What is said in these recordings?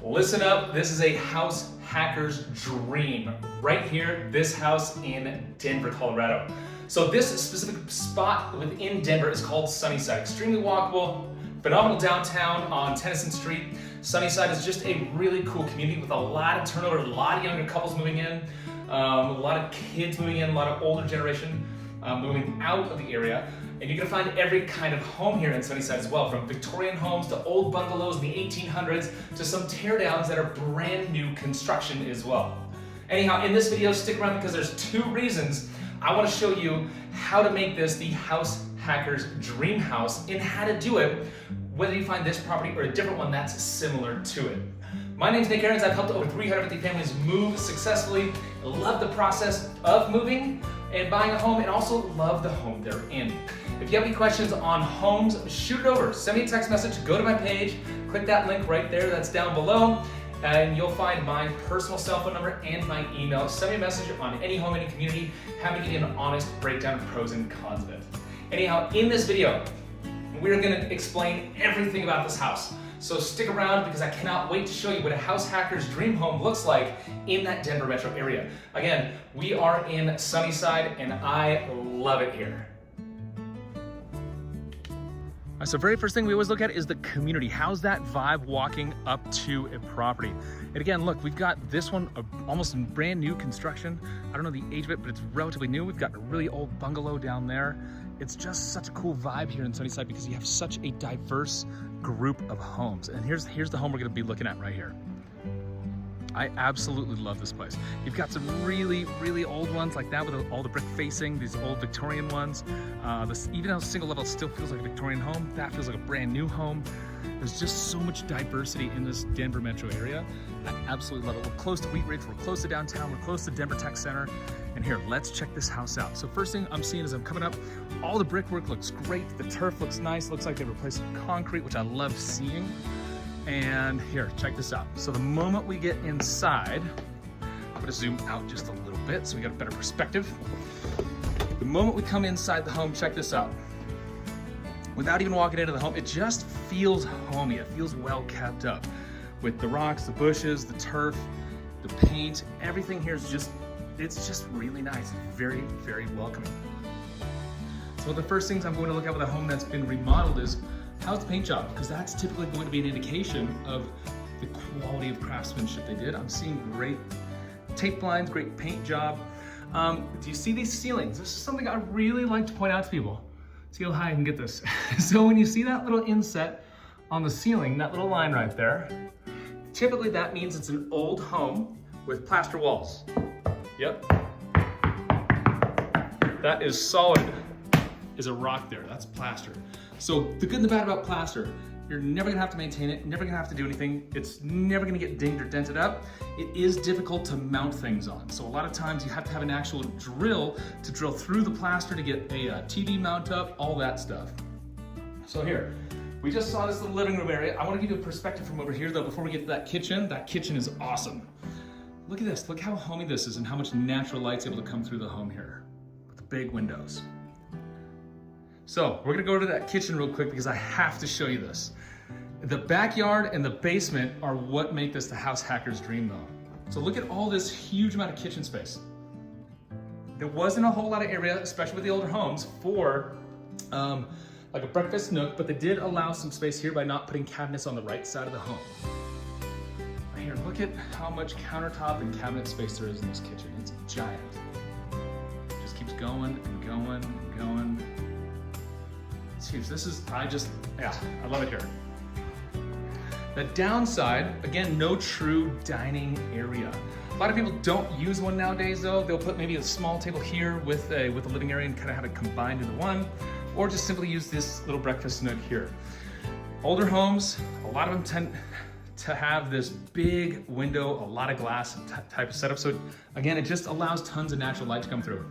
Listen up, this is a house hacker's dream. Right here, this house in Denver, Colorado. So this specific spot within Denver is called Sunnyside. Extremely walkable, phenomenal downtown on Tennyson Street. Sunnyside is just a really cool community with a lot of turnover, a lot of younger couples moving in, a lot of kids moving in, a lot of older generation moving out of the area. And you're gonna find every kind of home here in Sunnyside as well, from Victorian homes to old bungalows in the 1800s to some teardowns that are brand new construction as well. Anyhow, in this video, stick around because there's two reasons I want to show you how to make this the house hacker's dream house and how to do it, whether you find this property or a different one that's similar to it. My name's Nick Ahrens. I've helped over 350 families move successfully. I love the process of moving and buying a home, and also love the home they're in. If you have any questions on homes, shoot it over. Send me a text message, go to my page, click that link right there that's down below, and you'll find my personal cell phone number and my email. Send me a message on any home, any community. Have me give you an honest breakdown of pros and cons of it. Anyhow, in this video, we're gonna explain everything about this house. So stick around because I cannot wait to show you what a house hacker's dream home looks like in that Denver metro area. Again, we are in Sunnyside and I love it here. So very first thing we always look at is the community. How's that vibe walking up to a property? And again, look, we've got this one almost in brand new construction. I don't know the age of it, but it's relatively new. We've got a really old bungalow down there. It's just such a cool vibe here in Sunnyside because you have such a diverse group of homes. And here's the home we're gonna be looking at right here. I absolutely love this place. You've got some really, really old ones like that with all the brick facing, these old Victorian ones. Even though single level still feels like a Victorian home, that feels like a brand new home. There's just so much diversity in this Denver metro area. I absolutely love it. We're close to Wheat Ridge, we're close to downtown, we're close to Denver Tech Center. And here, let's check this house out. So first thing I'm seeing as I'm coming up, all the brickwork looks great. The turf looks nice. Looks like they replaced concrete, which I love seeing. And here, check this out. So the moment we get inside, I'm gonna zoom out just a little bit so we got a better perspective. The moment we come inside the home, check this out. Without even walking into the home, it just feels homey. It feels well kept up. With the rocks, the bushes, the turf, the paint, everything here is just, it's just really nice. Very, very welcoming. So the first things I'm going to look at with a home that's been remodeled is, how's the paint job? Because that's typically going to be an indication of the quality of craftsmanship they did. I'm seeing great tape lines, great paint job. Do you see these ceilings? This is something I really like to point out to people. See how high I can get this. So when you see that little inset on the ceiling, that little line right there, typically that means it's an old home with plaster walls. Yep. That is solid as a rock there. That's plaster. So the good and the bad about plaster, you're never gonna have to maintain it, never gonna have to do anything. It's never gonna get dinged or dented up. It is difficult to mount things on. So a lot of times you have to have an actual drill to drill through the plaster to get a TV mount up, all that stuff. So here, we just saw this little living room area. I wanna give you a perspective from over here though before we get to that kitchen. That kitchen is awesome. Look at this, look how homey this is and how much natural light's able to come through the home here with the big windows. So we're gonna go to that kitchen real quick because I have to show you this. The backyard and the basement are what make this the house hacker's dream though. So look at all this huge amount of kitchen space. There wasn't a whole lot of area, especially with the older homes, for like a breakfast nook, but they did allow some space here by not putting cabinets on the right side of the home. Here, look at how much countertop and cabinet space there is in this kitchen. It's giant. It just keeps going and going and going. It's huge. This is, I love it here. The downside, again, no true dining area. A lot of people don't use one nowadays though. They'll put maybe a small table here with a living area and kind of have it combined into one, or just simply use this little breakfast nook here. Older homes, a lot of them tend to have this big window, a lot of glass type of setup. So again, it just allows tons of natural light to come through.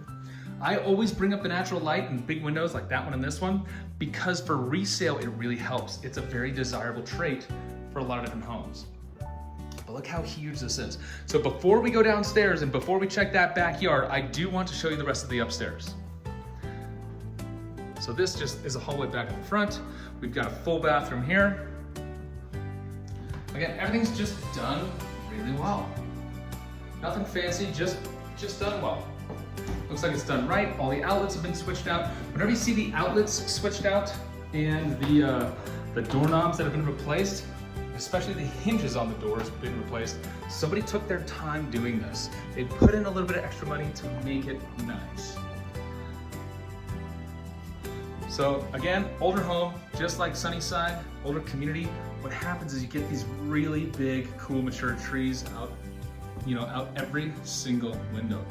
I always bring up the natural light in big windows like that one and this one, because for resale, it really helps. It's a very desirable trait for a lot of different homes. But look how huge this is. So before we go downstairs and before we check that backyard, I do want to show you the rest of the upstairs. So this just is a hallway back in the front. We've got a full bathroom here. Again, everything's just done really well. Nothing fancy, just done well. Looks like it's done right. All the outlets have been switched out. Whenever you see the outlets switched out and the doorknobs that have been replaced, especially the hinges on the doors have been replaced, somebody took their time doing this. They put in a little bit of extra money to make it nice. So again, older home, just like Sunnyside, older community, what happens is you get these really big, cool, mature trees out, out every single window.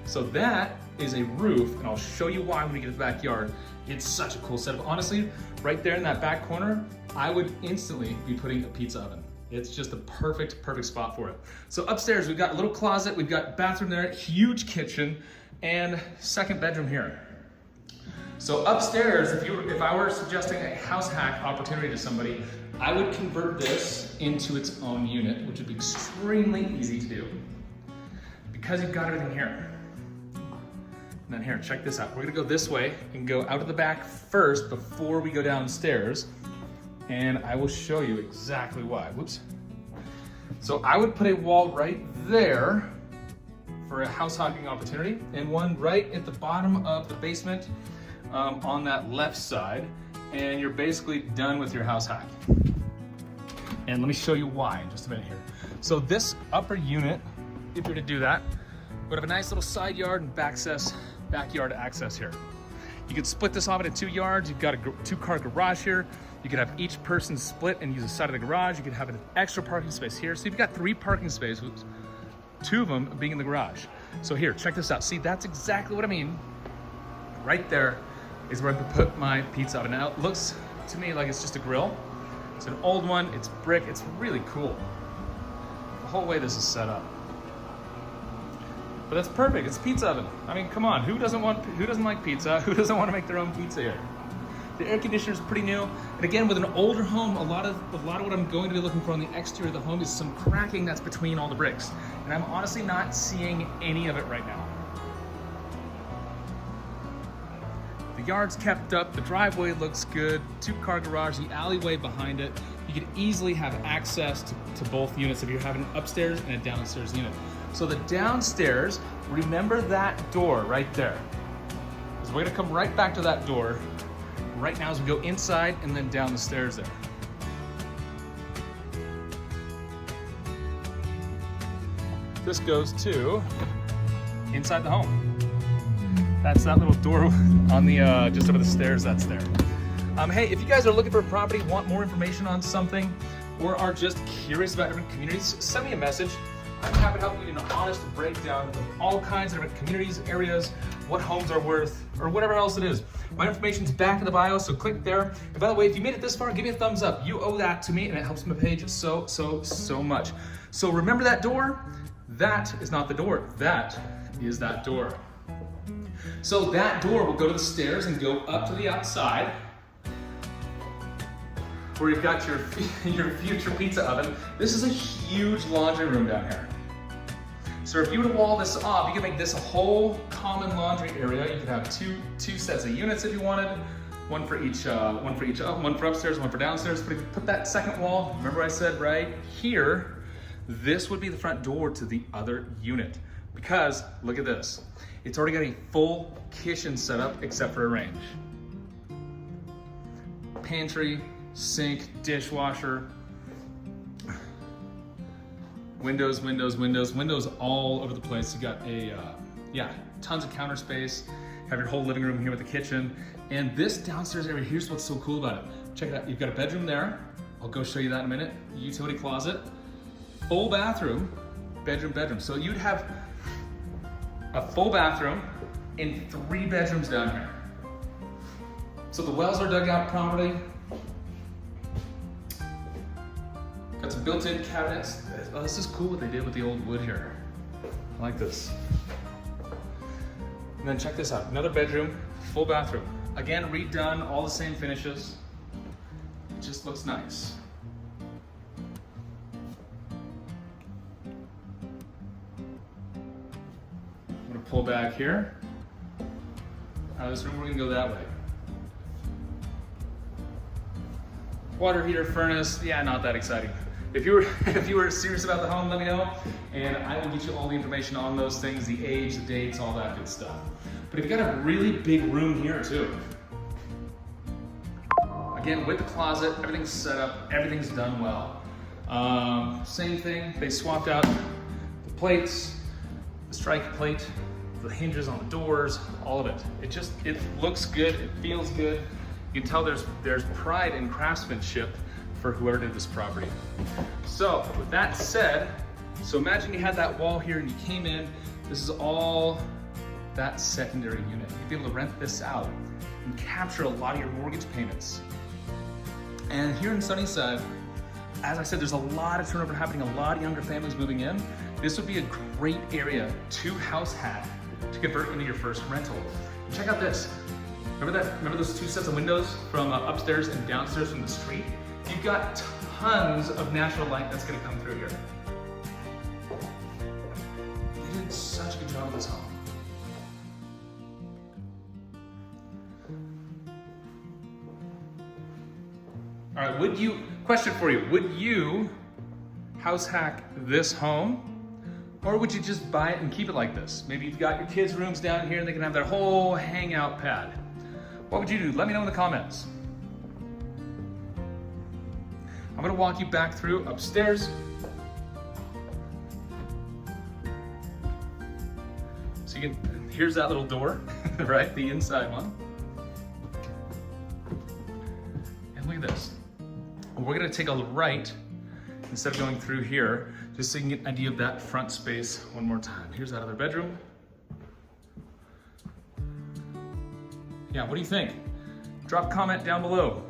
So that is a roof, and I'll show you why when we get to the backyard. It's such a cool setup. Honestly, right there in that back corner, I would instantly be putting a pizza oven. It's just the perfect spot for it. So upstairs, we've got a little closet, we've got bathroom there, huge kitchen, and second bedroom here. So upstairs, if I were suggesting a house hack opportunity to somebody, I would convert this into its own unit, which would be extremely easy to do because you've got everything here. And then here, check this out. We're gonna go this way and go out of the back first before we go downstairs, and I will show you exactly why. Whoops. So I would put a wall right there for a house hacking opportunity, and one right at the bottom of the basement on that left side, and you're basically done with your house hack. And let me show you why in just a minute here. So this upper unit, if you're to do that, would have a nice little side yard and backyard access here. You could split this off into 2 yards. You've got a 2-car garage here. You could have each person split and use the side of the garage. You could have an extra parking space here. So you've got 3 parking spaces, 2 of them being in the garage. So here, check this out. See, that's exactly what I mean. Right there is where I could put my pizza oven. Now it looks to me like it's just a grill. It's an old one, it's brick, it's really cool. The whole way this is set up. But that's perfect, it's a pizza oven. I mean, come on, who doesn't like pizza? Who doesn't want to make their own pizza here? The air conditioner is pretty new. And again, with an older home, a lot of what I'm going to be looking for on the exterior of the home is some cracking that's between all the bricks. And I'm honestly not seeing any of it right now. The yard's kept up, the driveway looks good, 2-car garage, the alleyway behind it. You could easily have access to both units if you're having an upstairs and a downstairs unit. So the downstairs, remember that door right there. So we're gonna come right back to that door right now as we go inside and then down the stairs there. This goes to inside the home. That's that little door on the just over the stairs that's there. Hey, if you guys are looking for a property, want more information on something, or are just curious about different communities, send me a message. I'm happy to help you in an honest breakdown of all kinds of different communities, areas, what homes are worth, or whatever else it is. My information's back in the bio, so click there. And by the way, if you made it this far, give me a thumbs up. You owe that to me, and it helps my page so much. So remember that door? That is not the door. That is that door. So that door will go to the stairs and go up to the outside where you've got your future pizza oven. This is a huge laundry room down here. So if you were to wall this off, you could make this a whole common laundry area. You could have two sets of units if you wanted, one for upstairs, one for downstairs. But if you put that second wall, remember I said right here, this would be the front door to the other unit. Because look at this. It's already got a full kitchen setup except for a range. Pantry, sink, dishwasher, windows all over the place. You got tons of counter space. Have your whole living room here with the kitchen. And this downstairs area, here's what's so cool about it. Check it out, you've got a bedroom there. I'll go show you that in a minute. Utility closet, full bathroom, bedroom. So you'd have a full bathroom and 3 bedrooms down here. So the wells are dug out properly. Got some built-in cabinets. Oh, this is cool what they did with the old wood here. I like this. And then check this out, another bedroom, full bathroom. Again, redone, all the same finishes. It just looks nice. I'm gonna pull back here. Out of this room, we're gonna go that way. Water heater, furnace, yeah, not that exciting. if you were serious about the home, let me know, and I will get you all the information on those things, the age, the dates, all that good stuff. But if you got a really big room here too, again, with the closet, everything's set up, everything's done well. Same thing, they swapped out the plates, the strike plate, the hinges on the doors, all of it. It looks good, it feels good. You can tell there's pride and craftsmanship for whoever did this property. So with that said, so imagine you had that wall here and you came in, this is all that secondary unit. You'd be able to rent this out and capture a lot of your mortgage payments. And here in Sunnyside, as I said, there's a lot of turnover happening, a lot of younger families moving in. This would be a great area to house hack to convert into your first rental. And check out this. Remember those two sets of windows from upstairs and downstairs from the street? You've got tons of natural light that's gonna come through here. They did such a good job with this home. All right, question for you, would you house hack this home? Or would you just buy it and keep it like this? Maybe you've got your kids' rooms down here and they can have their whole hangout pad. What would you do? Let me know in the comments. I'm gonna walk you back through upstairs. So here's that little door, right? The inside one. And look at this. We're gonna take a right instead of going through here, just so you can get an idea of that front space one more time. Here's that other bedroom. Yeah, what do you think? Drop a comment down below.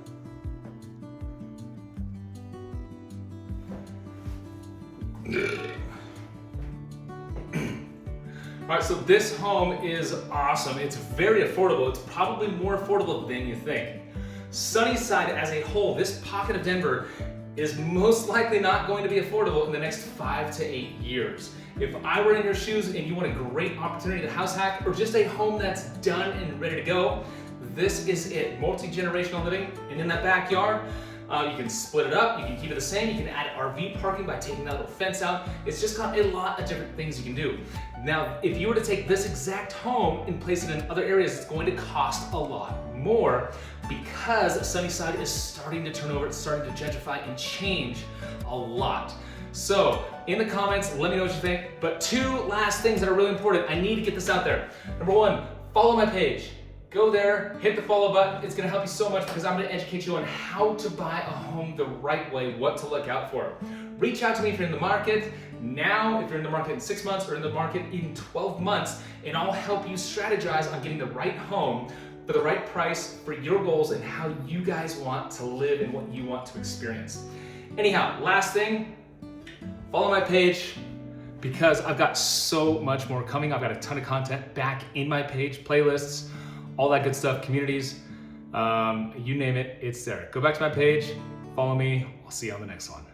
All right, so this home is awesome. It's very affordable. It's probably more affordable than you think. Sunnyside as a whole, this pocket of Denver, is most likely not going to be affordable in the next 5 to 8 years. If I were in your shoes and you want a great opportunity to house hack or just a home that's done and ready to go, this is it. Multi-generational living, and in that backyard, you can split it up, you can keep it the same, you can add RV parking by taking that little fence out. It's just got a lot of different things you can do. Now, if you were to take this exact home and place it in other areas, it's going to cost a lot more because Sunnyside is starting to turn over, it's starting to gentrify and change a lot. So, in the comments, let me know what you think. But 2 last things that are really important. I need to get this out there. Number 1, follow my page. Go there, hit the follow button. It's gonna help you so much because I'm gonna educate you on how to buy a home the right way, what to look out for. Reach out to me if you're in the market now, if you're in the market in 6 months, or in the market in 12 months, and I'll help you strategize on getting the right home for the right price for your goals and how you guys want to live and what you want to experience. Anyhow, last thing, follow my page because I've got so much more coming. I've got a ton of content back in my page, playlists, all that good stuff, communities, you name it, it's there. Go back to my page, follow me, I'll see you on the next one.